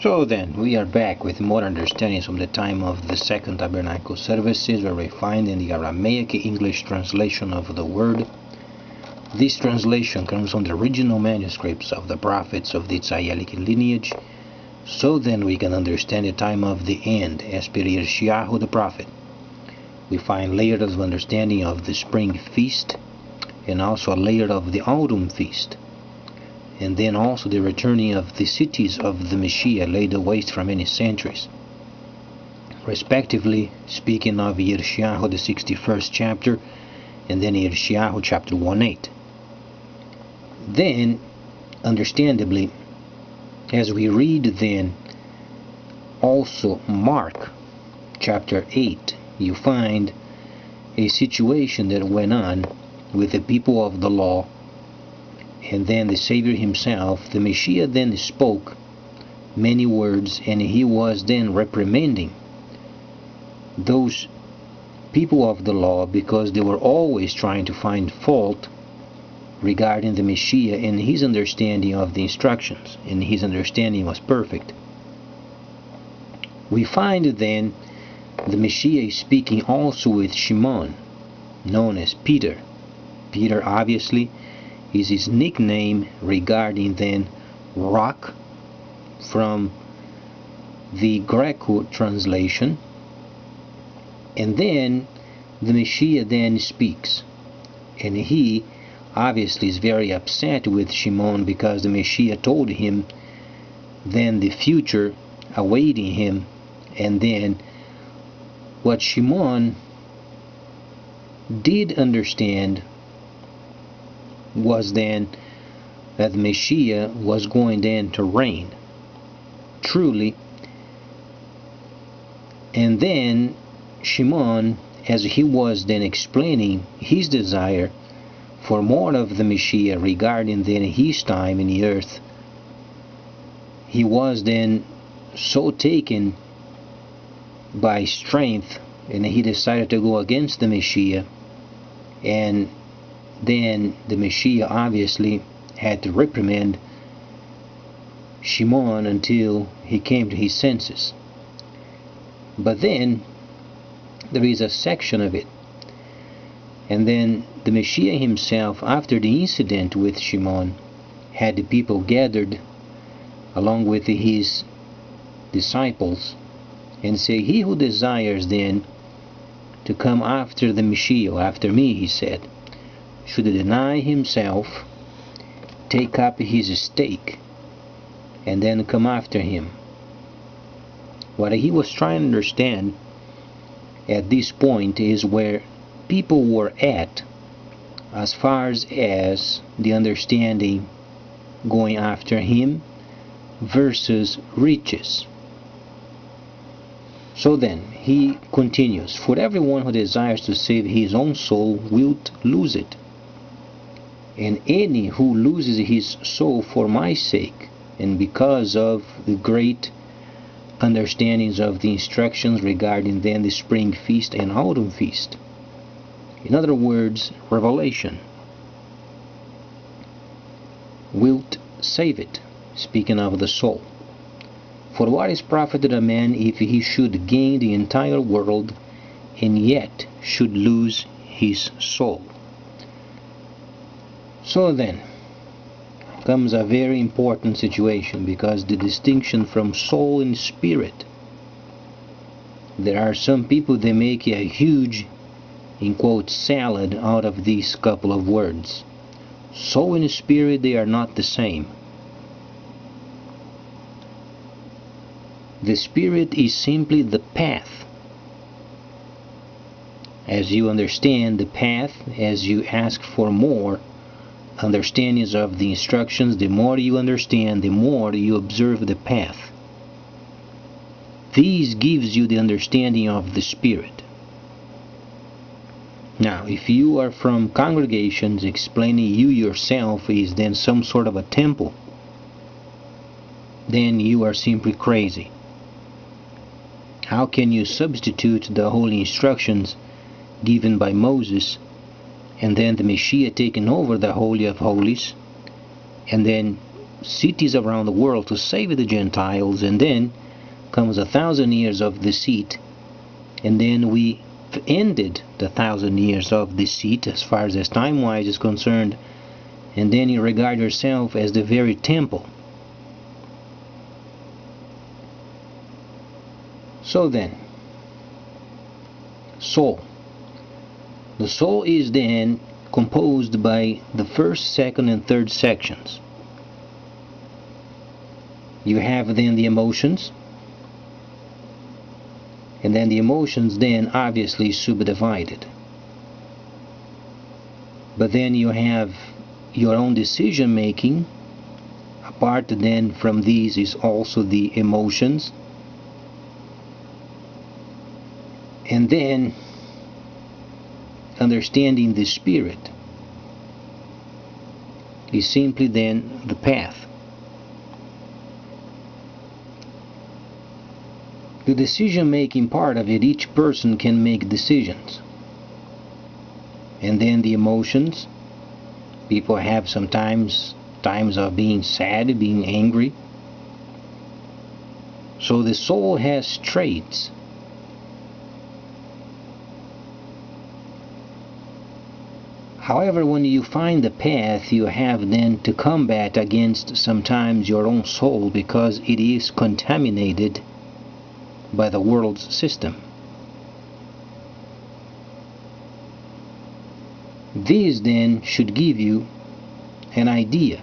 So then, we are back with more understandings from the time of the Second Tabernacle services, where we find in the Aramaic English translation of the word. This translation comes from the original manuscripts of the prophets of the Israelic lineage. So then we can understand the time of the end as per MatitiYahu the prophet. We find layers of understanding of the spring feast, and also a layer of the autumn feast, and then also the returning of the cities of the Messiah laid waste for many centuries, respectively speaking of MatitiYahu the 61st chapter, and then MatitiYahu chapter 1:8. Then, understandably, as we read then also Mark chapter 8, you find a situation that went on with the people of the law, and then the Savior himself, the Messiah, then spoke many words, and he was then reprimanding those people of the law because they were always trying to find fault regarding the Messiah and his understanding of the instructions, and his understanding was perfect. We find then the Messiah is speaking also with Shimon, known as Peter. Peter obviously is his nickname regarding then rock from the Greco translation. And then the Messiah then speaks, and he obviously is very upset with Shimon because the Messiah told him then the future awaiting him, and then what Shimon did understand was then that the Messiah was going then to reign truly. And then Shimon, as he was then explaining his desire for more of the Messiah regarding then his time in the earth, he was then so taken by strength, and he decided to go against the Messiah, and then the Messiah obviously had to reprimand Shimon until he came to his senses. But then there is a section of it, and then the Messiah himself, after the incident with Shimon, had the people gathered along with his disciples and say, "He who desires then to come after the Messiah, after me," he said, "should deny himself, take up his stake, and then come after him." What he was trying to understand at this point is where people were at as far as the understanding going after him versus riches. So then he continues, "For everyone who desires to save his own soul will lose it, and any who loses his soul for my sake and because of the great understandings of the instructions regarding then the spring feast and autumn feast," in other words, revelation, "wilt save it," speaking of the soul. "For what is profited a man if he should gain the entire world and yet should lose his soul?" So then comes a very important situation, because the distinction from soul and spirit. There are some people, they make a huge, in quotes, salad out of these couple of words. Soul and spirit, they are not the same. The spirit is simply the path. As you understand the path, as you ask for more understandings of the instructions, the more you understand, the more you observe the path. This gives you the understanding of the spirit. Now, if you are from congregations explaining you yourself is then some sort of a temple, then you are simply crazy. How can you substitute the holy instructions given by Moses, and then the Messiah taking over the Holy of Holies, and then cities around the world to save the Gentiles, and then comes 1,000 years of deceit, and then we ended the 1,000 years of deceit as far as time-wise is concerned, and then you regard yourself as the very temple. So then, soul. The soul is then composed by the first, second, and third sections. You have then the emotions, and then the emotions then obviously subdivided. But then you have your own decision making. Apart then from these is also the emotions. And then understanding the spirit is simply then the path. The decision-making part of it, each person can make decisions. And then the emotions, people have sometimes times of being sad, being angry. So the soul has traits. However, when you find the path, you have then to combat against sometimes your own soul, because it is contaminated by the world's system. These then should give you an idea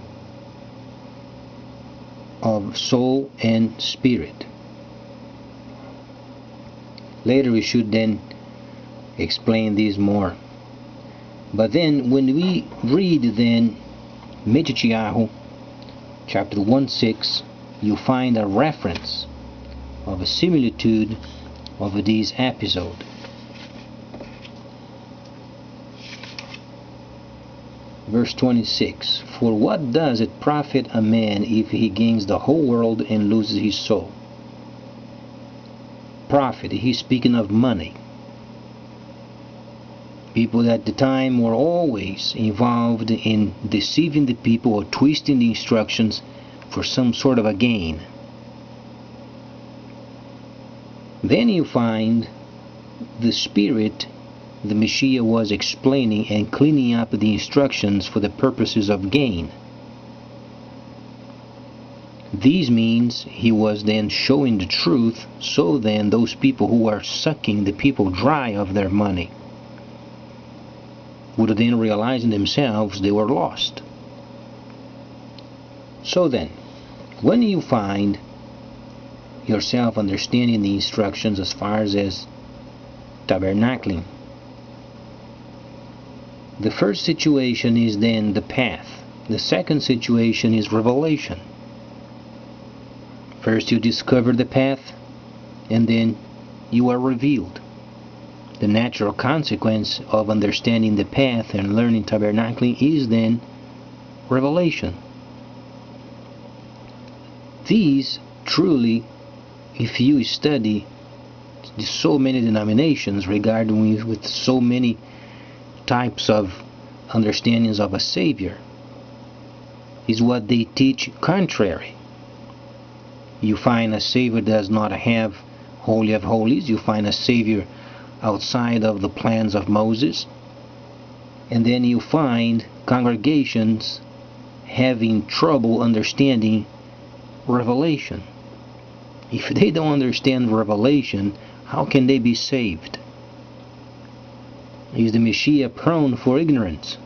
of soul and spirit. Later we should then explain these more. But then when we read then MatitiYahu chapter 1:6, you find a reference of a similitude of this episode. Verse 26, for what does it profit a man if he gains the whole world and loses his soul? Profit, he's speaking of money. People at the time were always involved in deceiving the people or twisting the instructions for some sort of a gain. Then you find the spirit the Messiah was explaining and cleaning up the instructions for the purposes of gain. These means he was then showing the truth, so then those people who are sucking the people dry of their money would then realize in themselves they were lost. So then, when you find yourself understanding the instructions as far as tabernacling, the first situation is then the path. The second situation is revelation. First you discover the path, and then you are revealed. The natural consequence of understanding the path and learning tabernacling is then revelation. These truly, if you study so many denominations regarding with so many types of understandings of a Savior, is what they teach contrary. You find a Savior does not have Holy of Holies. You find a Savior outside of the plans of Moses. And then you find congregations having trouble understanding revelation. If they don't understand revelation, how can they be saved? Is the Messiah prone for ignorance?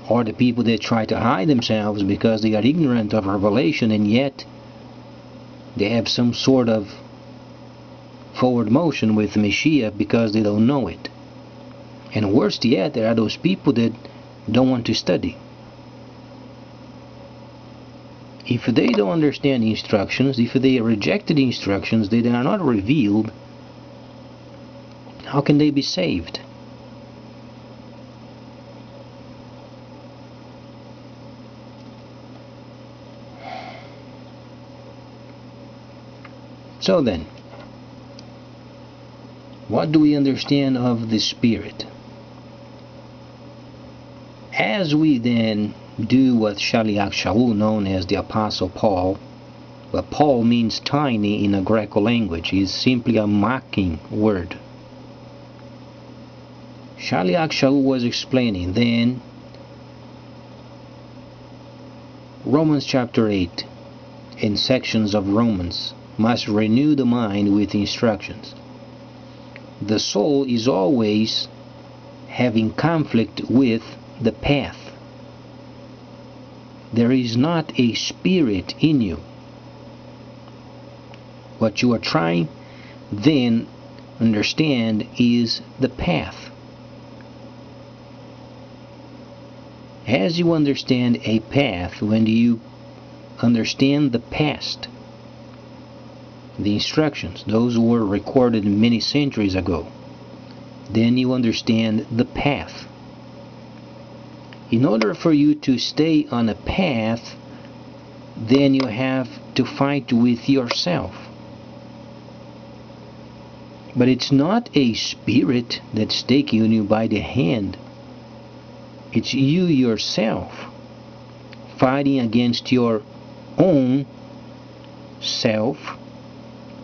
Or the people that try to hide themselves because they are ignorant of revelation, and yet they have some sort of forward motion with the Messiah because they don't know it. And worse yet, there are those people that don't want to study. If they don't understand the instructions, if they reject the instructions, they are not revealed, how can they be saved? So then, what do we understand of the Spirit? as we then do what MatitiYahu, known as the Apostle Paul, but Paul means tiny in a Greco language, is simply a mocking word. MatitiYahu was explaining then Romans chapter 8 and sections of Romans must renew the mind with instructions. The soul is always having conflict with the path. There is not a spirit in you. What you are trying then understand is the path. As you understand a path, when you understand the past, the instructions, those were recorded many centuries ago, then you understand the path. In order for you to stay on a path, then you have to fight with yourself. But it's not a spirit that's taking you by the hand. It's you yourself fighting against your own self,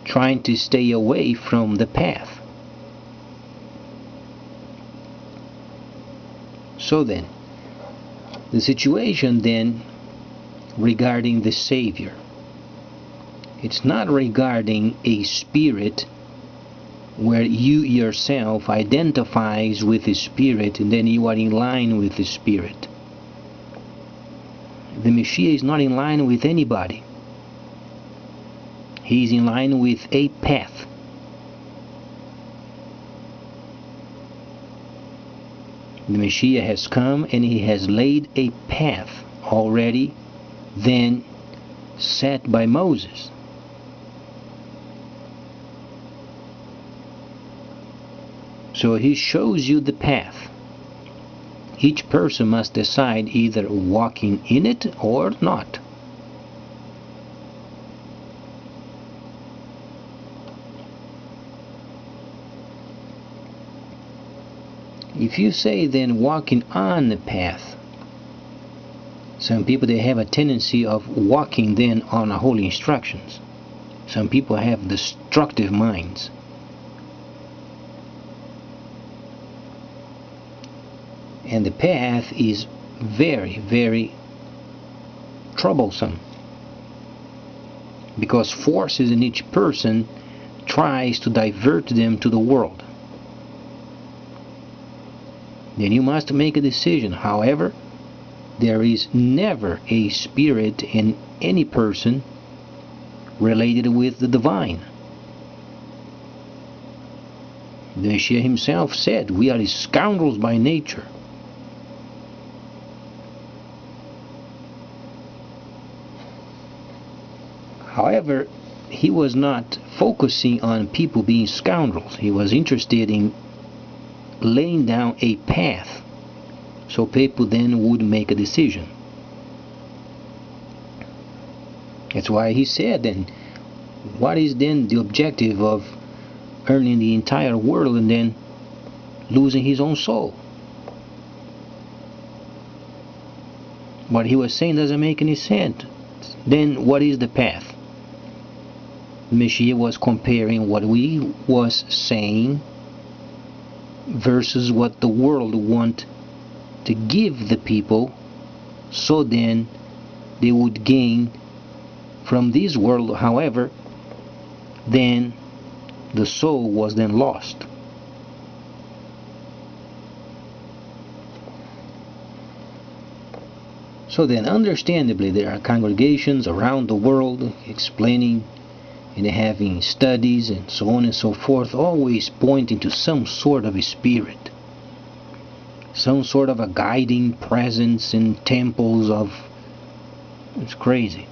trying to stay away from the path. So then, the situation then regarding the Savior, it's not regarding a spirit where you yourself identifies with the Spirit and then you are in line with the Spirit. The Messiah is not in line with anybody. He is in line with a path. The Messiah has come and he has laid a path already then set by Moses. So he shows you the path. Each person must decide either walking in it or not. If you say then walking on the path, some people they have a tendency of walking then on holy instructions. Some people have destructive minds. And the path is very, very troublesome, because forces in each person tries to divert them to the world. Then you must make a decision. However, there is never a spirit in any person related with the divine. The Messiah himself said, we are scoundrels by nature. However, he was not focusing on people being scoundrels. He was interested in laying down a path so people then would make a decision. That's why he said then, what is then the objective of earning the entire world and then losing his own soul? What he was saying doesn't make any sense. Then what is the path? Messiah was comparing what we was saying versus what the world want to give the people, so then they would gain from this world. However, then the soul was then lost. So then, understandably, there are congregations around the world explaining and having studies and so on and so forth, always pointing to some sort of a spirit, some sort of a guiding presence in temples of... It's crazy.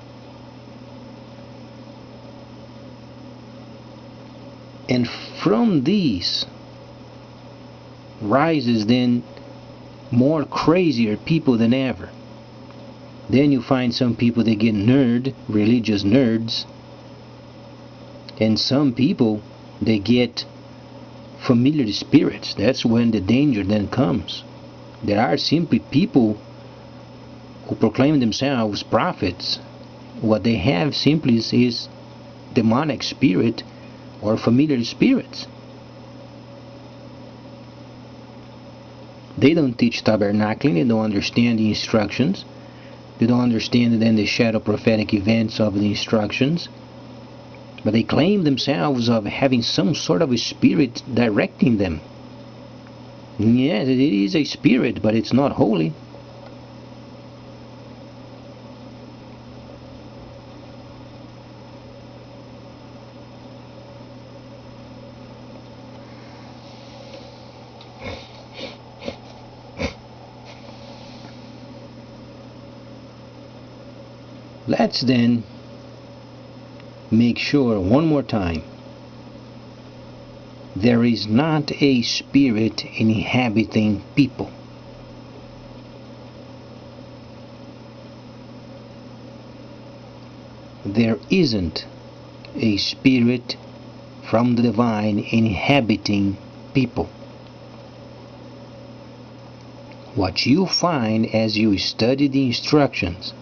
And from these rises then more crazier people than ever. Then you find some people that get religious nerds, and some people they get familiar spirits. That's when the danger then comes. There are simply people who proclaim themselves prophets, what they have simply is demonic spirit or familiar spirits. They don't teach tabernacling, they don't understand the instructions, they don't understand then the shadow prophetic events of the instructions, but they claim themselves of having some sort of a spirit directing them. Yes, it is a spirit, but it's not holy. Let's then make sure one more time, there is not a spirit inhabiting people. There isn't a spirit from the divine inhabiting people. What you find as you study the instructions,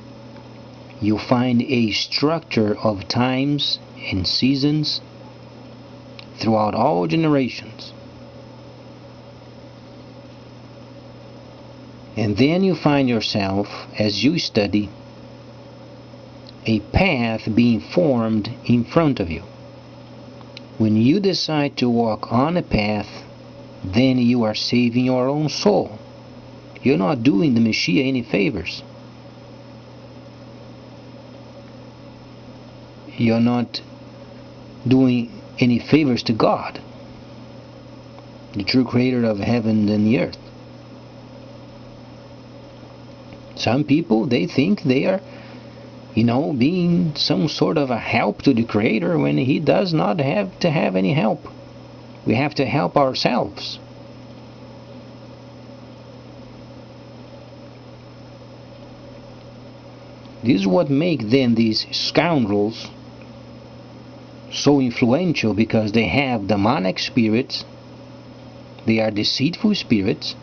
you find a structure of times and seasons throughout all generations. And then you find yourself, as you study, a path being formed in front of you. When you decide to walk on a path, then you are saving your own soul. You're not doing the Messiah any favors. You're not doing any favors to God, the true creator of heaven and the earth. Some people, they think they are, being some sort of a help to the creator when he does not have to have any help. We have to help ourselves. This is what makes then these scoundrels so influential, because they have demonic spirits, they are deceitful spirits,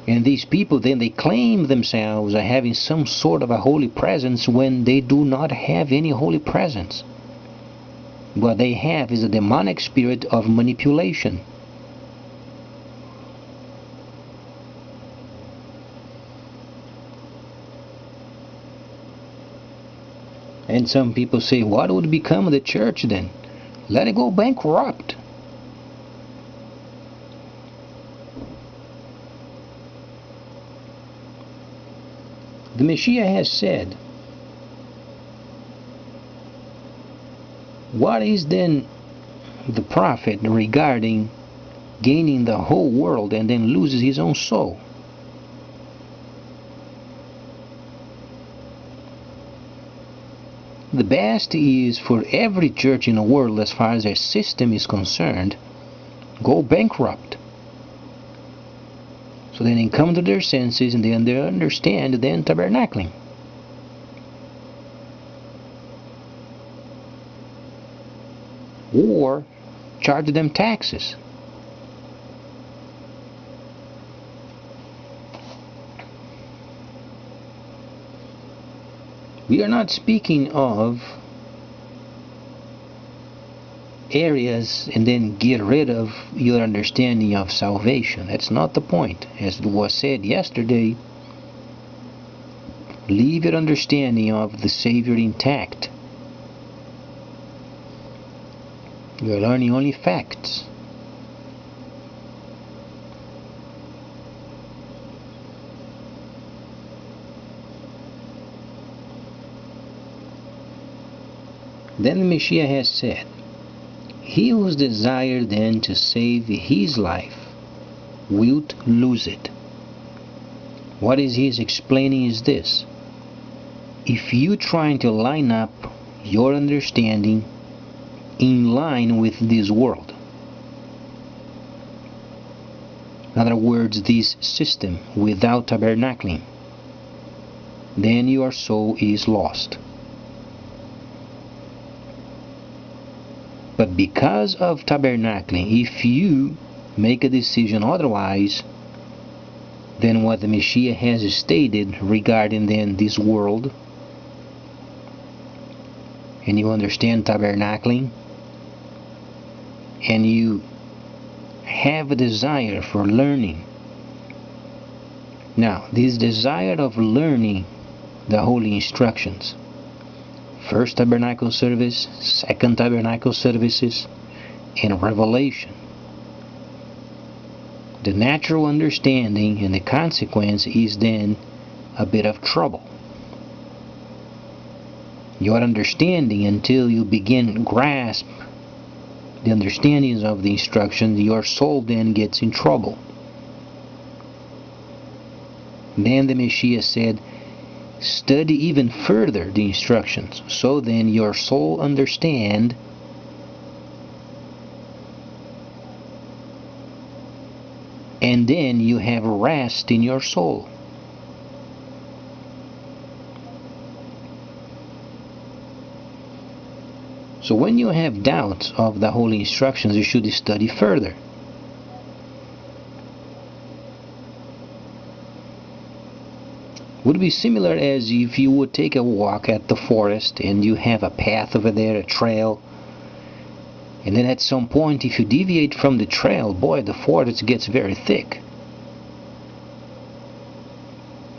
and these people then they claim themselves as having some sort of a holy presence when they do not have any holy presence. What they have is a demonic spirit of manipulation. And some people say, what would become of the church then? Let it go bankrupt. The Messiah has said, what is then the profit regarding gaining the whole world and then loses his own soul? The best is for every church in the world, as far as their system is concerned, go bankrupt. So then they come to their senses and they understand then tabernacling. Or charge them taxes. We are not speaking of areas and then get rid of your understanding of salvation. That's not the point. As was said yesterday, leave your understanding of the Savior intact. You are learning only facts. Then the Messiah has said, he who desires then to save his life wilt lose it. What is he explaining is this: if you trying to line up your understanding in line with this world, in other words, this system without tabernacling, then your soul is lost. But because of tabernacling, if you make a decision otherwise, than what the Messiah has stated regarding then this world, and you understand tabernacling, and you have a desire for learning. Now, this desire of learning the holy instructions, first tabernacle service, second tabernacle services, and revelation, the natural understanding and the consequence is then a bit of trouble. Your understanding, until you begin to grasp the understandings of the instructions, your soul then gets in trouble. Then the Messiah said, study even further the instructions, so then your soul understand, and then you have rest in your soul. So when you have doubts of the holy instructions, you should study further. Would be similar as if you would take a walk at the forest and you have a path over there, a trail, and then at some point if you deviate from the trail, boy, the forest gets very thick.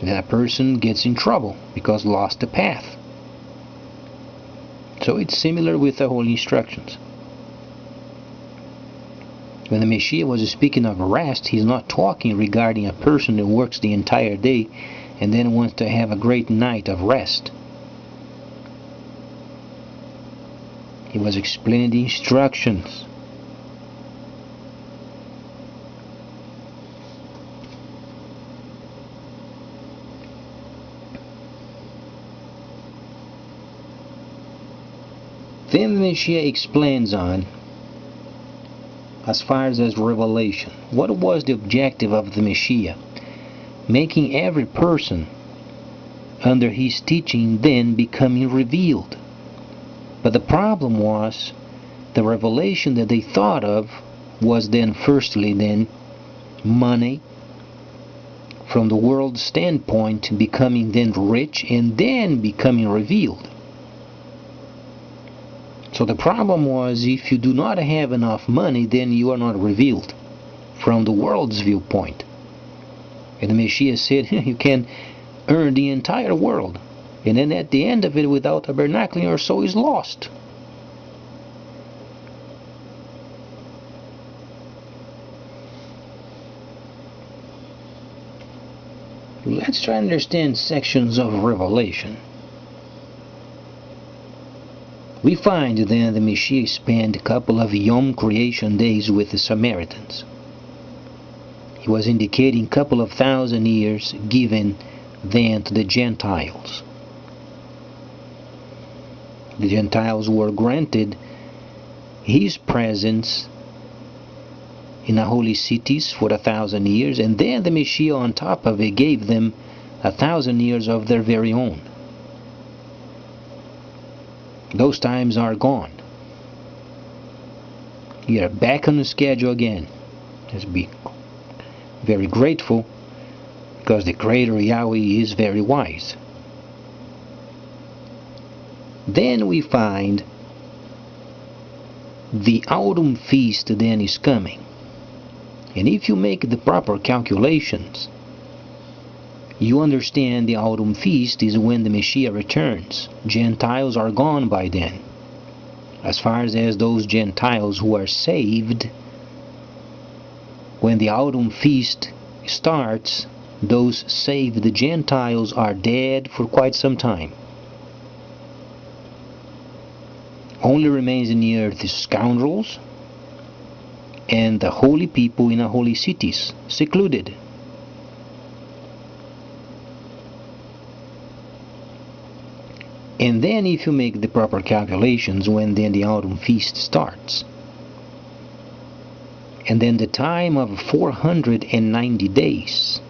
And that person gets in trouble because lost the path. So it's similar with the holy instructions. When the Messiah was speaking of rest, he's not talking regarding a person who works the entire day and then wants to have a great night of rest. He was explaining the instructions. Then the Messiah explains on, as far as revelation, what was the objective of the Messiah? Making every person under his teaching then becoming revealed. But the problem was, the revelation that they thought of was then firstly then money, from the world's standpoint, becoming then rich and then becoming revealed. So the problem was, if you do not have enough money, then you are not revealed from the world's viewpoint. And the Messiah said, you can earn the entire world, and then at the end of it, without tabernacling, your soul is lost. Let's try to understand sections of Revelation. We find then the Messiah spent a couple of Yom creation days with the Samaritans. He was indicating a couple of 1,000 years given then to the Gentiles. The Gentiles were granted his presence in the holy cities for 1,000 years, and then the Messiah on top of it gave them 1,000 years of their very own. Those times are gone. You are back on the schedule again. Let's be very grateful, because the Creator Yahweh is very wise. Then we find the autumn feast then is coming. And if you make the proper calculations, you understand the autumn feast is when the Messiah returns. Gentiles are gone by then. As far as those Gentiles who are saved, when the autumn feast starts, those saved Gentiles are dead for quite some time. Only remains in the earth the scoundrels and the holy people in the holy cities, secluded. And then if you make the proper calculations, when then the autumn feast starts, and then the time of 490 days,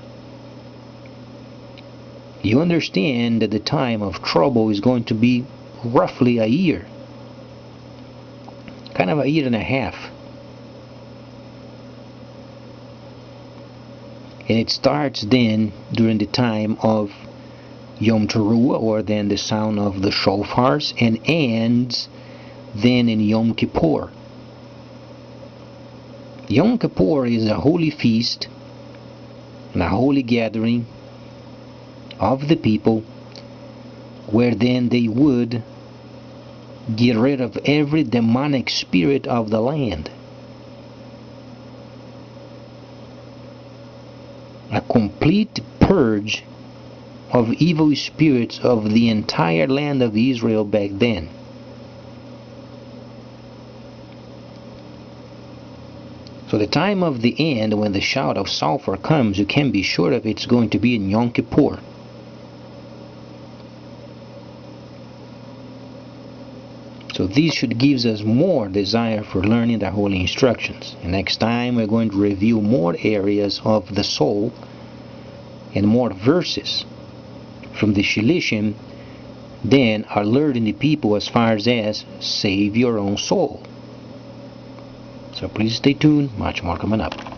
you understand that the time of trouble is going to be roughly a year, kind of a year and a half. And it starts then during the time of Yom Teruah, or then the sound of the shofars, and ends then in Yom Kippur. Yom Kippur is a holy feast and a holy gathering of the people, where then they would get rid of every demonic spirit of the land. A complete purge of evil spirits of the entire land of Israel back then. So the time of the end, when the shout of sulfur comes, you can be sure of it's going to be in Yom Kippur. So this should give us more desire for learning the holy instructions. And next time we're going to review more areas of the soul and more verses from the Shilishim than are learning the people as far as save your own soul. So please stay tuned, much more coming up.